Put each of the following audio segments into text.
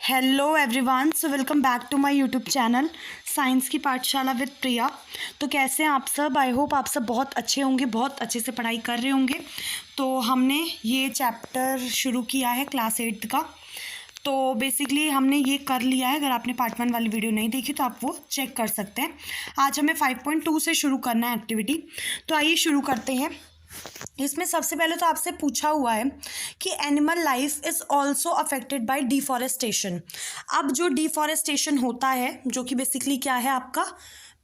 Hello everyone, so welcome back to my YouTube channel science की पाठशाला with प्रिया। तो कैसे हैं आप सब? आई होप आप सब बहुत अच्छे होंगे, बहुत अच्छे से पढ़ाई कर रहे होंगे। तो हमने ये चैप्टर शुरू किया है क्लास 8 का। तो बेसिकली हमने ये कर लिया है। अगर आपने पार्ट 1 वाली वीडियो नहीं देखी तो आप वो चेक कर सकते हैं। आज हमें 5.2 से शुरू करना है एक्टिविटी। तो आइए शुरू करते हैं। इसमें सबसे पहले तो आपसे पूछा हुआ है कि animal life is also affected by deforestation. अब जो डिफॉरेस्टेशन होता है, जो कि बेसिकली क्या है, आपका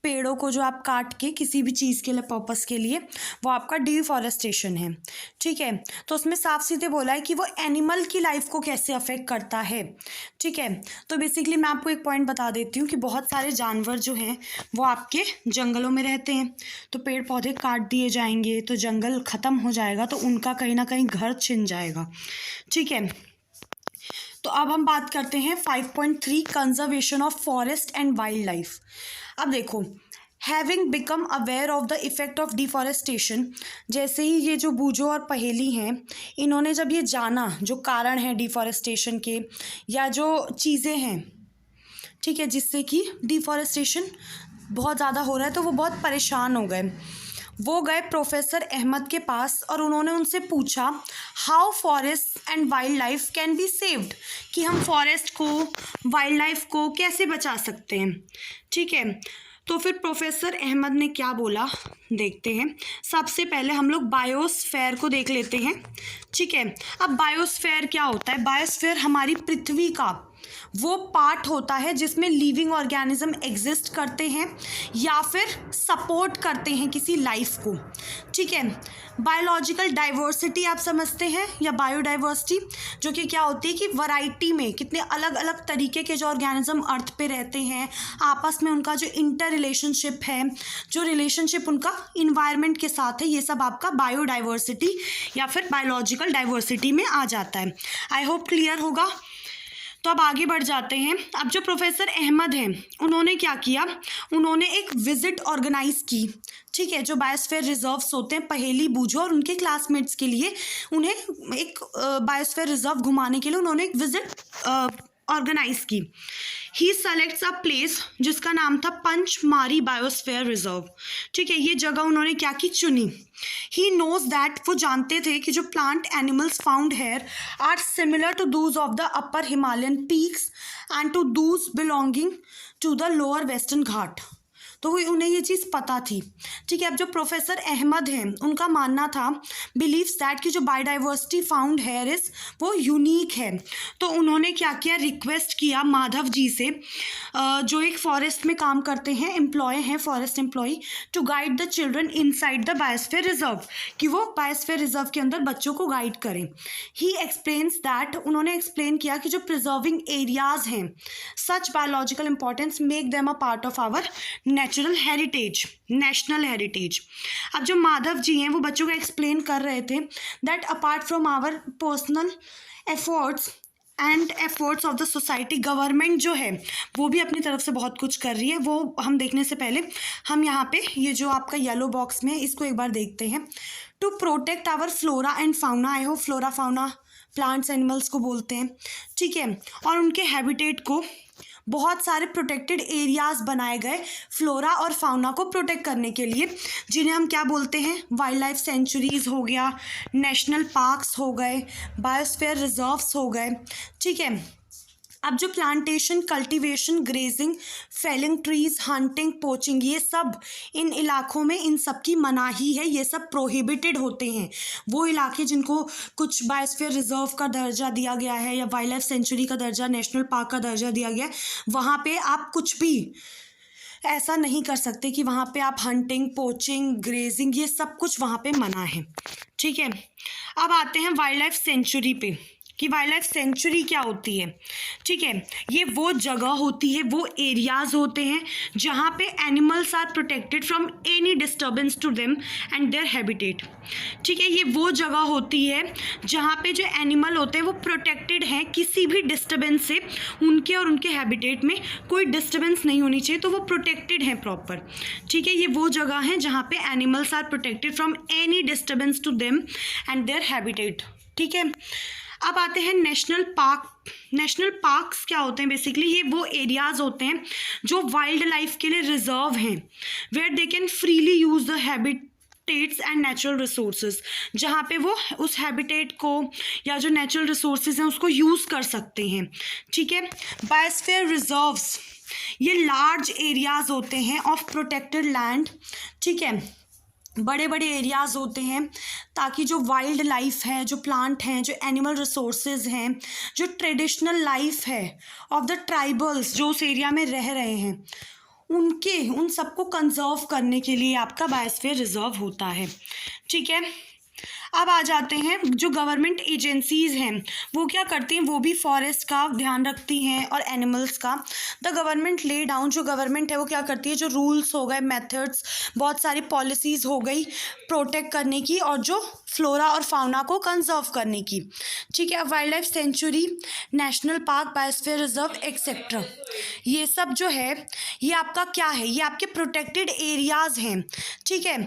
पेड़ों को जो आप काट के किसी भी चीज़ के लिए, पर्पस के लिए, वो आपका डिफॉरेस्टेशन है। ठीक है, तो उसमें साफ सीधे बोला है कि वो एनिमल की लाइफ को कैसे अफेक्ट करता है। ठीक है, तो बेसिकली मैं आपको एक पॉइंट बता देती हूँ कि बहुत सारे जानवर जो हैं वो आपके जंगलों में रहते हैं। तो पेड़ पौधे काट दिए जाएंगे तो जंगल ख़त्म हो जाएगा, तो उनका कहीं ना कहीं घर छिन जाएगा। ठीक है, तो अब हम बात करते हैं 5.3 conservation of forest and wild life. अब देखो, having become aware of the effect of deforestation, जैसे ही ये जो बूझो और पहेली हैं, इन्होंने जब ये जाना जो कारण है डिफॉरेस्टेशन के या जो चीज़ें हैं, ठीक है, जिससे कि डिफॉरेस्टेशन बहुत ज़्यादा हो रहा है, तो वो बहुत परेशान हो गए। वो गए प्रोफेसर अहमद के पास और उन्होंने उनसे पूछा how forest and wild life can be saved, कि हम फॉरेस्ट को, वाइल्ड लाइफ को कैसे बचा सकते हैं। ठीक है, तो फिर प्रोफेसर अहमद ने क्या बोला देखते हैं। सबसे पहले हम लोग बायोस्फेयर को देख लेते हैं। ठीक है, अब बायोस्फेयर क्या होता है? बायोस्फेयर हमारी पृथ्वी का वो पार्ट होता है जिसमें लिविंग ऑर्गेनिज्म एग्जिस्ट करते हैं या फिर सपोर्ट करते हैं किसी लाइफ को। ठीक है, बायोलॉजिकल डाइवर्सिटी आप समझते हैं, या बायोडाइवर्सिटी, जो कि क्या होती है कि वैरायटी में कितने अलग अलग तरीके के जो ऑर्गेनिज्म अर्थ पे रहते हैं, आपस में उनका जो इंटर रिलेशनशिप है, जो रिलेशनशिप उनका इन्वायरमेंट के साथ है, ये सब आपका बायोडाइवर्सिटी या फिर बायोलॉजिकल डाइवर्सिटी में आ जाता है। आई होप क्लियर होगा। तो अब आगे बढ़ जाते हैं। अब जो प्रोफेसर अहमद हैं, उन्होंने क्या किया, उन्होंने एक विजिट ऑर्गेनाइज की। ठीक है, जो बायोस्फीयर रिजर्व्स होते हैं, पहेली बूझो और उनके क्लासमेट्स के लिए उन्हें एक बायोस्फीयर रिजर्व घुमाने के लिए उन्होंने एक विजिट ऑर्गेनाइज की। ही सेलेक्ट्स अ प्लेस जिसका नाम था पंचमारी बायोस्फीयर रिजर्व। ठीक है, ये जगह उन्होंने क्या की, चुनी। ही नोज दैट, वो जानते थे कि जो plant animals found here are similar to those of the upper Himalayan peaks and to those belonging to the lower Western Ghat. तो उन्हें ये चीज़ पता थी। ठीक है, अब जो प्रोफेसर अहमद हैं, उनका मानना था, बिलीव्स दैट कि जो बायोडाइवर्सिटी फाउंड हेयर इज़ वो यूनिक है। तो उन्होंने क्या किया, रिक्वेस्ट किया माधव जी से, जो एक फॉरेस्ट में काम करते हैं, एम्प्लॉय हैं, forest employ, to guide the children inside the biosphere reserve, कि वो बायोस्फीयर रिजर्व के अंदर बच्चों को गाइड करें। ही एक्सप्लेन्स दैट, उन्होंने एक्सप्लेन किया कि जो प्रिजर्विंग एरियाज हैं, such biological importance make them a part of our natural heritage, national heritage. अब जो माधव जी हैं, वो बच्चों को एक्सप्लेन कर रहे थे that apart from our personal efforts and efforts of the society, government जो है वो भी अपनी तरफ से बहुत कुछ कर रही है। वो हम देखने से पहले हम यहाँ पे ये जो आपका येलो बॉक्स में है, इसको एक बार देखते हैं। To protect our flora and fauna, I hope flora fauna plants animals को बोलते हैं। ठीक है, और उनके हैबिटेट को बहुत सारे प्रोटेक्टेड एरियाज़ बनाए गए फ्लोरा और फाउना को प्रोटेक्ट करने के लिए, जिन्हें हम क्या बोलते हैं, वाइल्ड लाइफ सेंचुरीज़ हो गया, नेशनल पार्क्स हो गए, बायोस्फीयर रिजर्व्स हो गए। ठीक है, अब जो plantation, cultivation, grazing, felling trees, hunting, poaching, ये सब इन इलाकों में इन सब की मनाही है, ये सब प्रोहिबिटेड होते हैं। वो इलाके जिनको कुछ बायोस्फीयर रिजर्व का दर्जा दिया गया है या वाइल्ड लाइफ सेंचुरी का दर्जा, नेशनल पार्क का दर्जा दिया गया है, वहाँ पे आप कुछ भी ऐसा नहीं कर सकते कि वहाँ पे आप हंटिंग, पोचिंग, ग्रेजिंग, ये सब कुछ वहाँ पे मना है। ठीक है, अब आते हैं वाइल्ड लाइफ सेंचुरी पे, कि वाइल्ड लाइफ सेंचुरी क्या होती है। ठीक है, ये वो जगह होती है, वो एरियाज़ होते हैं जहाँ पे animals are protected from any disturbance to them and their habitat. ठीक है, ये वो जगह होती है जहाँ पे जो एनिमल होते हैं वो प्रोटेक्टेड हैं किसी भी डिस्टर्बेंस से, उनके और उनके हैबिटेट में कोई डिस्टर्बेंस नहीं होनी चाहिए, तो वो प्रोटेक्टेड हैं प्रॉपर। ठीक है, ये वो जगह है जहाँ पे animals are protected from any disturbance to them and their habitat. ठीक है, अब आते हैं नेशनल पार्क नेशनल पार्क्स क्या होते हैं बेसिकली, ये वो एरियाज़ होते हैं जो वाइल्ड लाइफ के लिए रिजर्व हैं, where they can freely use the habitats and natural resources, जहाँ पे वो उस हैबिटेट को या जो नेचुरल रिसोर्सेज हैं उसको यूज़ कर सकते हैं, ठीक है। बायोस्फीयर रिजर्व्स ये लार्ज एरियाज़ होते हैं ऑफ प्रोटेक्टेड लैंड, ठीक है, बड़े बड़े एरियाज़ होते हैं ताकि जो वाइल्ड लाइफ है, जो प्लांट हैं, जो एनिमल रिसोर्सेज हैं, जो ट्रेडिशनल लाइफ है ऑफ द ट्राइबल्स जो उस एरिया में रह रहे हैं, उन सबको कंजर्व करने के लिए आपका बायोस्फीयर रिजर्व होता है, ठीक है। अब आ जाते हैं जो गवर्नमेंट एजेंसीज़ हैं वो क्या करती हैं, वो भी फॉरेस्ट का ध्यान रखती हैं और एनिमल्स का। द गवर्नमेंट ले डाउन, जो गवर्नमेंट है वो क्या करती है, जो रूल्स हो गए, मेथड्स, बहुत सारी पॉलिसीज़ हो गई प्रोटेक्ट करने की और जो फ्लोरा और फाउना को कंजर्व करने की, ठीक है। Wild life sanctuary, national park, biosphere reserve etcetera, ये सब जो है ये आपका क्या है, ये आपके प्रोटेक्टेड एरियाज़ हैं, ठीक है,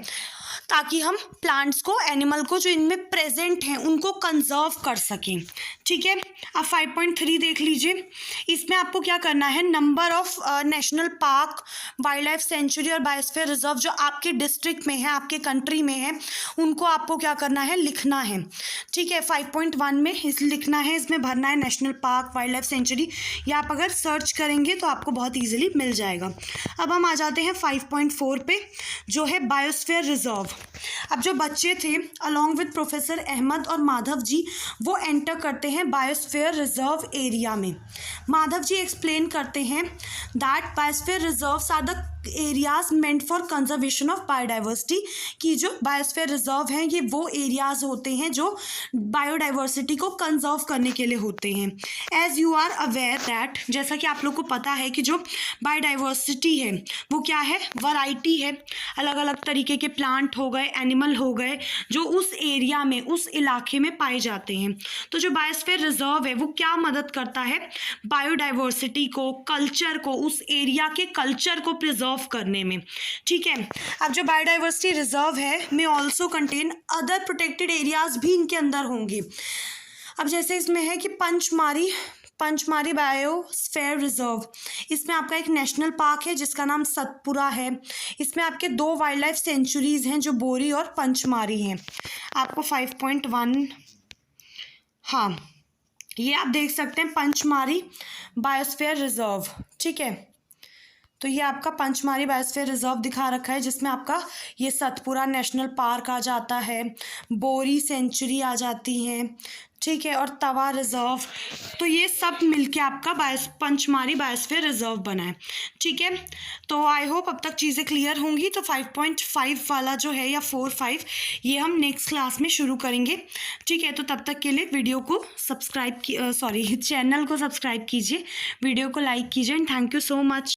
ताकि हम प्लांट्स को, एनिमल को जो इनमें प्रेजेंट हैं उनको कंजर्व कर सकें, ठीक है। अब 5.3 देख लीजिए, इसमें आपको क्या करना है, number of national park, wild life sanctuary और बायोस्फीयर रिजर्व जो आपके डिस्ट्रिक्ट में है, आपके कंट्री में है, उनको आपको क्या करना है, लिखना है, ठीक है। 5.1 में इस लिखना है, इसमें भरना है national park, wild life sanctuary, या आप अगर सर्च करेंगे तो आपको बहुत ईजिली मिल जाएगा। अब हम आ जाते हैं 5.4 पे जो है बायोस्फीयर रिजर्व। अब जो बच्चे थे अलॉन्ग विद प्रोफेसर अहमद और माधव जी वो एंटर करते हैं बायोस्फीयर रिजर्व एरिया में। माधव जी एक्सप्लेन करते हैं that biosphere reserves are the areas meant for conservation of biodiversity, कि जो बायोस्फीयर रिजर्व हैं ये वो एरियाज होते हैं जो बायोडाइवर्सिटी को कंजर्व करने के लिए होते हैं। As you are aware that, जैसा कि आप लोग को पता है कि जो बायोडाइवर्सिटी है वो क्या है, वैरायटी है, अलग अलग तरीके के प्लांट हो गए, एनिमल हो गए जो उस एरिया में, उस इलाके में पाए जाते हैं। तो जो बायोस्फीयर रिजर्व है वो क्या मदद करता है, बायोडाइवर्सिटी को, कल्चर को, उस एरिया के कल्चर को प्रिजर्व करने में, ठीक है। अब जो बायोडाइवर्सिटी रिजर्व है में also contain other protected areas भी इनके अंदर होंगे। अब जैसे इसमें है कि पंचमारी बायोस्फीयर रिजर्व, इसमें आपका एक नेशनल पार्क है जिसका नाम सतपुरा है, इसमें आपके 2 वाइल्ड लाइफ सेंचुरीज हैं जो बोरी और पंचमारी हैं। आपको 5.1, हाँ ये आप देख सकते हैं पंचमारी बायोस्फीयर रिजर्व, ठीक है। तो ये आपका पंचमारी बायोस्फीयर रिजर्व दिखा रखा है जिसमें आपका ये सतपुरा नेशनल पार्क आ जाता है, बोरी सेंचुरी आ जाती हैं, ठीक है, और तवा रिजर्व, तो ये सब मिलके आपका पंचमारी बायोस्फीयर रिजर्व बना है, ठीक है। तो आई होप अब तक चीज़ें क्लियर होंगी। तो 5.5 वाला जो है या 4-5 ये हम नेक्स्ट क्लास में शुरू करेंगे, ठीक है। तो तब तक के लिए वीडियो को चैनल को सब्सक्राइब कीजिए, वीडियो को लाइक कीजिए and thank you so much.